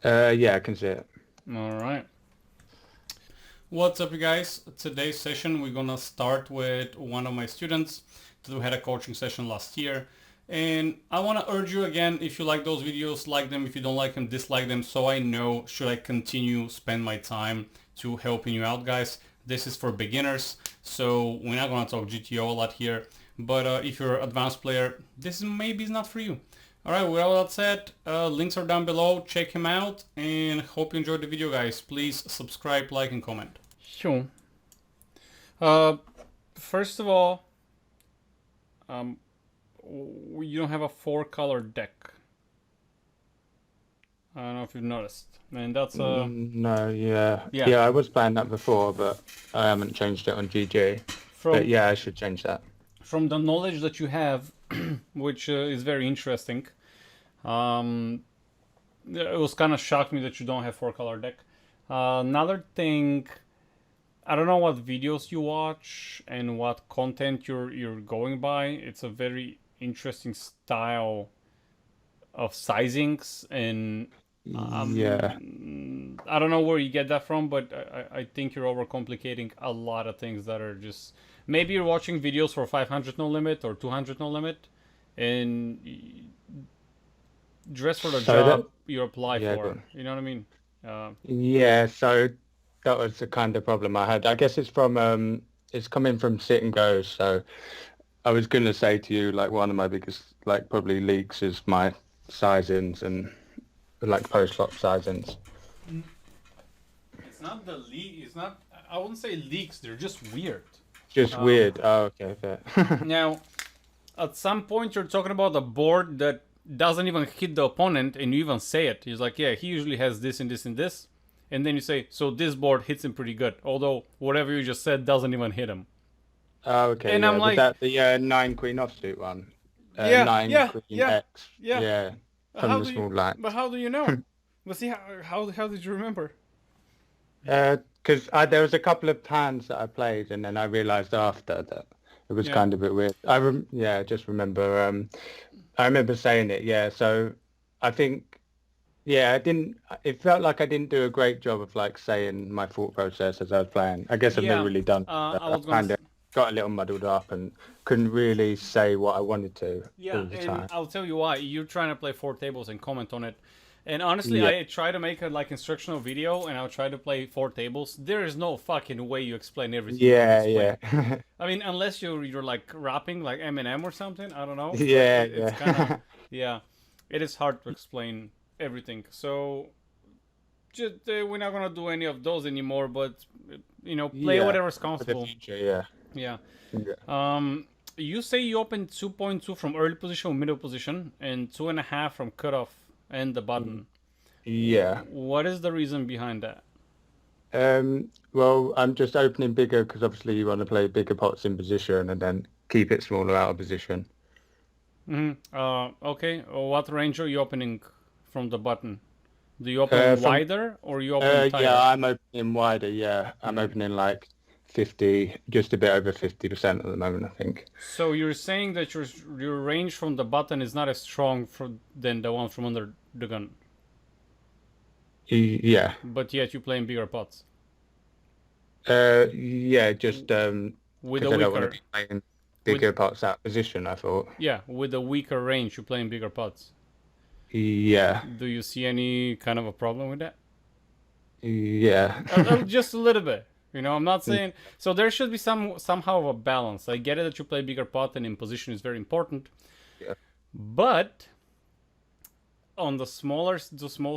Yeah, I can see it. All right. What's up, you guys? Today's session, we're gonna start with one of my students that we had a coaching session last year. And I want to urge you again, if you like those videos, like them. If you don't like them, dislike them, so I know should I continue spend my time to helping you out, guys. This is for beginners, so we're not gonna talk GTO a lot here. But if you're an advanced player, this maybe is not for you. Alright, with all that said, links are down below. Check him out and hope you enjoyed the video, guys. Please subscribe, like, and comment. Sure. Uh, First of all, um, you don't have a four-color deck. I don't know if you've noticed. And that's No, yeah. Yeah. Yeah, I was playing that before, but I haven't changed it on GG. But yeah, I should change that. From the knowledge that you have, which is very interesting. It was kind of shocked me that you don't have four-color deck. Another thing, I don't know what videos you watch and what content you're going by. It's a very interesting style of sizings, and Yeah. I don't know where you get that from, but I think you're overcomplicating a lot of things that are just maybe you're watching videos for 500 no limit or 200 no limit, and dress for the So job you apply yeah, for. You know what I mean? yeah, so that was the kind of problem I had. I guess it's coming from sit and go. So I was gonna say to you, like one of my biggest like probably leaks is my sizings and like post flop sizings. It's not the leak. It's not. I wouldn't say leaks. They're just weird. Just weird. Oh, okay, fair. Now, at some point, you're talking about a board that doesn't even hit the opponent, and you even say it. He's like, yeah, he usually has this and this and this. And then you say, so this board hits him pretty good. Although, whatever you just said doesn't even hit him. Oh, okay, And yeah. I'm Was like, that the nine queen offsuit one? Nine queen yeah, X. yeah. Yeah, from the small line. But how do you know? But see, how did you remember? Because there was a couple of hands that I played, and then I realized after that it was Yeah. kind of a bit weird. Yeah, I just remember. I remember saying it. Yeah, so I think. Yeah, I didn't. It felt like I didn't do a great job of like saying my thought process as I was playing. I guess I've never Yeah. really done. I I was gonna. kind of got a little muddled up and couldn't really say what I wanted to Yeah, all the and time. I'll tell you why. You're trying to play four tables and comment on it. And honestly, Yeah, I try to make a like instructional video, and I'll try to play four tables. There is no fucking way you explain everything you want to yeah, explain. yeah, I mean, unless you're like rapping like Eminem or something. I don't know, but yeah, it's kind of yeah. yeah, it is hard to explain everything. So just we're not gonna do any of those anymore. But play Yeah, whatever's for the comfortable. future, yeah. Yeah. Yeah. You say you opened 2.2 from early position or middle position and 2.5 from cutoff and the button. Yeah. What is the reason behind that? Well, I'm just opening bigger because obviously you want to play bigger pots in position and then keep it smaller out of position. Okay. What range are you opening from the button? Do you open From wider or you open yeah, tighter? I'm opening wider. Yeah, I'm opening like 50, just a bit over 50% at the moment, I think. So you're saying that your range from the button is not as strong than the one from under the gun, Yeah. but yet you're playing bigger pots Yeah, just with a because I don't want to weaker be playing with bigger pots out of position, I thought. yeah with a weaker range. You're playing bigger pots. Yeah. Do you see any kind of a problem with that? Yeah. Just a little bit. I'm not saying so. There should be somehow of a balance. I get it that you play bigger pot and in position is very important, Yeah. but on the small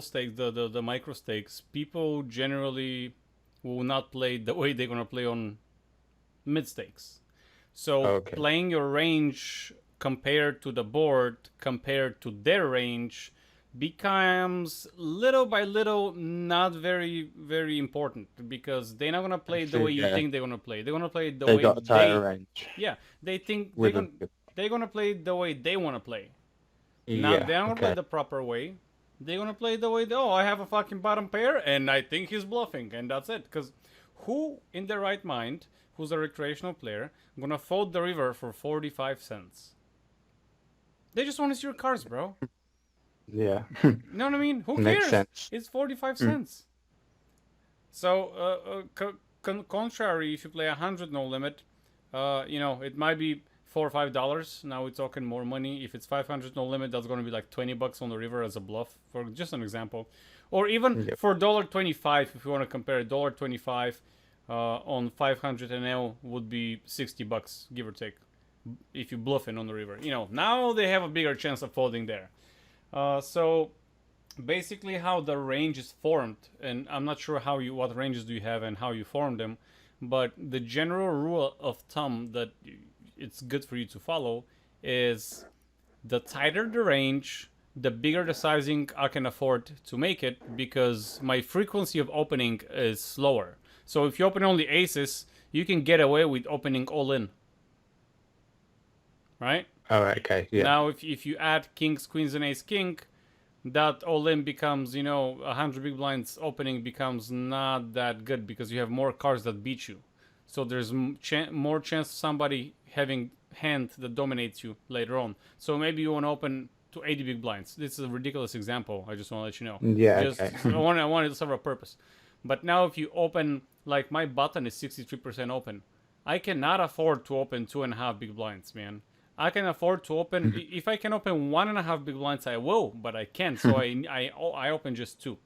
stakes, the micro stakes, people generally will not play the way they're gonna play on mid stakes. So Okay. playing your range compared to the board, compared to their range, becomes little by little not very very important because they're not gonna play the So way you yeah, think they're gonna play. They're gonna play the they way got a tighter they range yeah they think with a they're gonna play the way they want to play. Not yeah. they're not gonna play Okay. the proper way. They're gonna play the way oh I have a fucking bottom pair and I think he's bluffing and that's it. Because who in their right mind, who's a recreational player, gonna fold the river for 45 cents? They just want to see your cards, bro. Yeah. You know what I mean? Who Makes cares? sense. It's 45 Mm. cents. So, contrary, if you play 100 no limit, it might be $4 or $5. Now we're talking more money. If it's 500 no limit, that's going to be like $20 on the river as a bluff, for just an example. Or even Yep. for $1.25, if you want to compare $1.25 on 500 NL would be $60, give or take, if you bluff in on the river. Now they have a bigger chance of folding there. So basically how the range is formed, and I'm not sure what ranges do you have and how you form them, but the general rule of thumb that it's good for you to follow is the tighter the range, the bigger the sizing I can afford to make it, because my frequency of opening is slower. So if you open only aces, you can get away with opening all in, right? Oh, okay. Yeah. Now if you add kings, queens, and ace king, that all in becomes, 100 big blinds opening becomes not that good because you have more cards that beat you. So there's more chance of somebody having hand that dominates you later on. So maybe you want to open to 80 big blinds. This is a ridiculous example. I just want to let you know. Yeah. Just Okay. I want it to serve a purpose. But now if you open, like my button is 63% open, I cannot afford to open 2.5 big blinds, man. I can afford to open. If I can open 1.5 big blinds, I will, but I can't. So I open just two.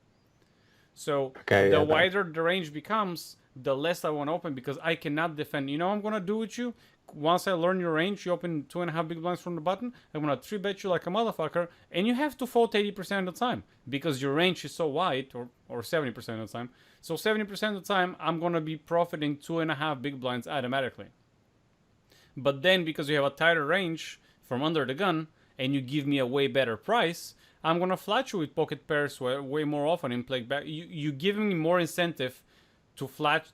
So Okay. the Yeah. wider the range becomes, the less I want to open because I cannot defend. You know what I'm gonna do with you? Once I learn your range, you open 2.5 big blinds from the button. I'm gonna 3-bet you like a motherfucker, and you have to fold 80% of the time because your range is so wide, or 70% of the time. So 70% of the time, I'm gonna be profiting 2.5 big blinds automatically. But then because you have a tighter range from under the gun and you give me a way better price, I'm gonna flat you with pocket pairs way more often and play back. You giving me more incentive to flat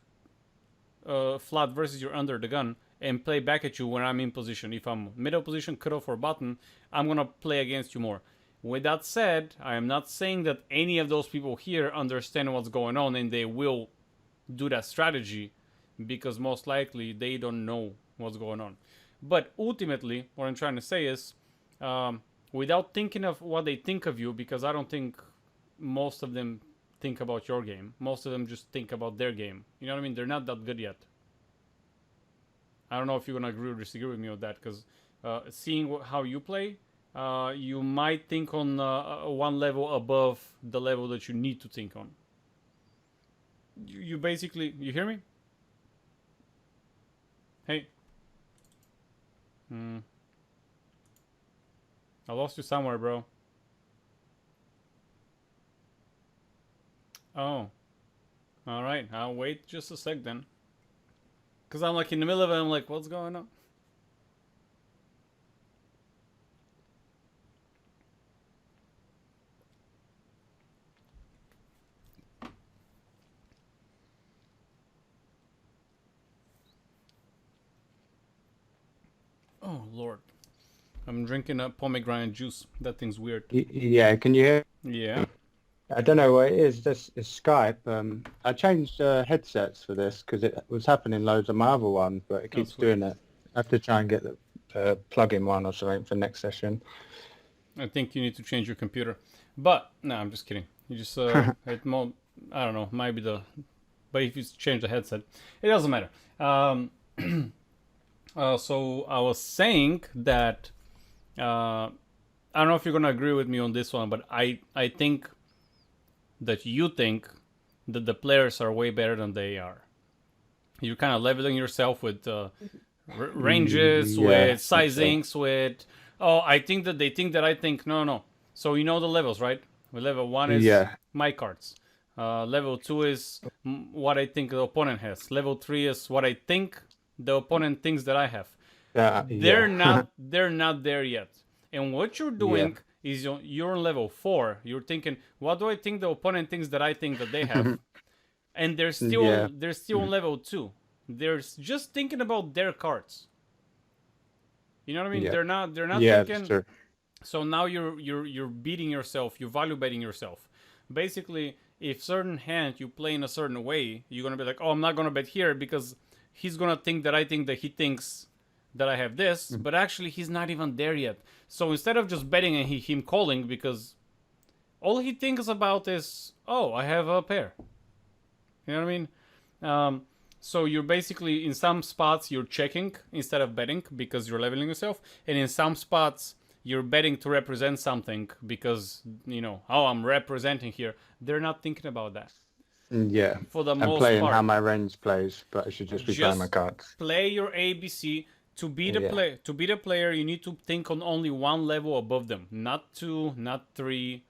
versus your under the gun and play back at you when I'm in position. If I'm middle position, cutoff or button, I'm gonna play against you more. With that said, I am not saying that any of those people here understand what's going on and they will do that strategy, because most likely they don't know what's going on. But ultimately, what I'm trying to say is, without thinking of what they think of you, because I don't think most of them think about your game. Most of them just think about their game. You know what I mean? They're not that good yet. I don't know if you're gonna agree or disagree with me on that, because seeing how you play, you might think on one level above the level that you need to think on. You basically, you hear me? Hey. I lost you somewhere, bro. Oh. Alright, I'll wait just a sec then. Because I'm like in the middle of it, I'm like, what's going on? Oh, Lord. I'm drinking a pomegranate juice. That thing's weird. Yeah. Can you hear? Yeah. I don't know what it is. This is Skype. I changed headsets for this because it was happening loads of my other ones, but it keeps doing it. I have to try and get the plug-in one or something for next session. I think you need to change your computer. But, no, I'm just kidding. You just, I don't know, might be but if you change the headset, it doesn't matter. So I was saying that, I don't know if you're going to agree with me on this one, but I think that you think that the players are way better than they are. You're kind of leveling yourself with ranges, with sizings, with... Oh, I think that they think that I think... No. So you know the levels, right? Level 1 is my cards. Level 2 is what I think the opponent has. Level 3 is what I think the opponent thinks that I have. They're not there yet. And what you're doing is you're on level 4. You're thinking, what do I think the opponent thinks that I think that they have? And they're still on level 2. They're just thinking about their cards. You know what I mean? They're not thinking. Sure. So now you're beating yourself. You're value betting yourself. Basically, if certain hand you play in a certain way, you're gonna be like, oh, I'm not gonna bet here because he's gonna think that I think that he thinks that I have this, but actually he's not even there yet. So instead of just betting and him calling because all he thinks about is, oh, I have a pair. You know what I mean? So you're basically, in some spots you're checking instead of betting because you're leveling yourself, and in some spots you're betting to represent something because, oh, I'm representing here. They're not thinking about that. Yeah, For the I'm most playing part, how my range plays, but I should just be playing my just cards. play your ABC. To be the Yeah. play, to be the player, you need to think on only one level above them, not two, not three.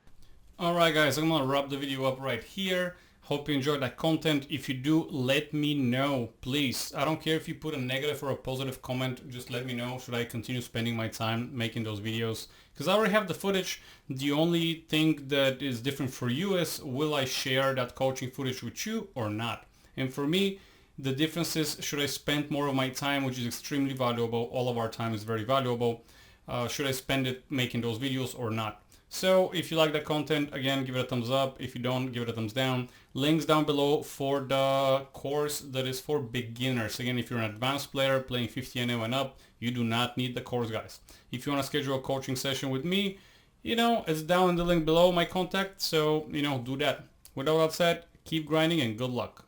Alright guys, I'm gonna wrap the video up right here. Hope you enjoyed that content. If you do, let me know, please. I don't care if you put a negative or a positive comment, just let me know. Should I continue spending my time making those videos? Because I already have the footage. The only thing that is different for you is, will I share that coaching footage with you or not? And for me, the difference is, should I spend more of my time, which is extremely valuable, all of our time is very valuable, should I spend it making those videos or not? So if you like that content, again, give it a thumbs up. If you don't, give it a thumbs down. Links down below for the course that is for beginners. Again, if you're an advanced player playing 50 NL and up, you do not need the course, guys. If you want to schedule a coaching session with me, it's down in the link below, my contact. So, do that. With all that said, keep grinding and good luck.